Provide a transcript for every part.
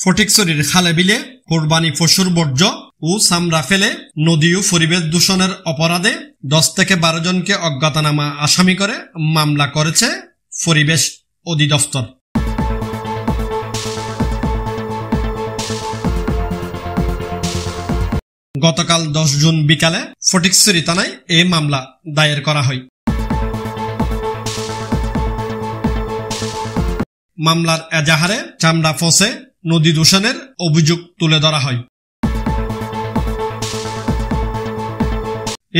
ফটিকছড়ির খালে বিলে কোরবানি পশুর বর্জ্য ও চামড়া ফেলে নদী ও পরিবেশ দূষণের অপরাধে 10 থেকে 12 জনকে অজ্ঞাতনামা আসামি করে মামলা করেছে পরিবেশ অধিদপ্তর। গতকাল 10 জুন বিকালে ফটিকছড়ি থানায় এই মামলা দায়ের করা হয়। মামলার এজাহারে চামড়া ফসে নদী দূষণের অভিযোগ তুলে ধরা হয়।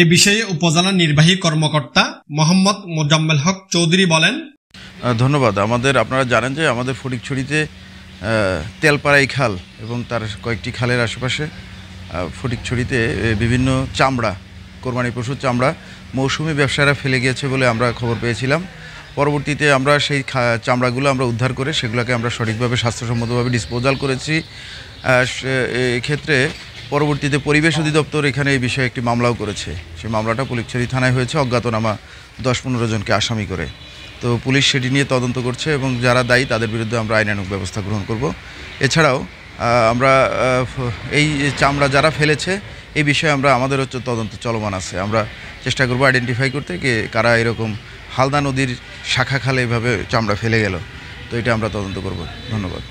এ বিষয়ে উপজেলা নির্বাহী কর্মকর্তা মোহাম্মদ মোজাম্মেল হক চৌধুরী বলেন, ধন্যবাদ। আপনারা জানেন যে আমাদের ফটিকছড়িতে তেলপাড়াই খাল এবং তার কয়েকটি খালের আশেপাশে ফটিকছড়িতে বিভিন্ন চামড়া, কোরবানি পশুর চামড়া মৌসুমি ব্যবসায়ীরা ফেলে গিয়েছে বলে আমরা খবর পেয়েছিলাম। পরবর্তীতে আমরা সেই চামড়াগুলো আমরা উদ্ধার করে সেগুলোকে আমরা সঠিকভাবে স্বাস্থ্যসম্মতভাবে ডিসপোজাল করেছি। এক্ষেত্রে পরবর্তীতে পরিবেশ অধিদপ্তর এখানে এই বিষয়ে একটি মামলাও করেছে। সেই মামলাটা ফটিকছড়ি থানায় হয়েছে অজ্ঞাতনামা 10-15 জনকে আসামি করে। তো পুলিশ সেটি নিয়ে তদন্ত করছে এবং যারা দায়ী তাদের বিরুদ্ধে আমরা আইনানুগ ব্যবস্থা গ্রহণ করব। এছাড়াও আমরা এই চামড়া যারা ফেলেছে এই বিষয়ে আমাদের তদন্ত চলমান আছে। আমরা চেষ্টা করব আইডেন্টিফাই করতে কারা এরকম হালদা নদীর শাখা খালে এভাবে চামড়া ফেলে গেল। তো এটা আমরা তদন্ত করব। ধন্যবাদ।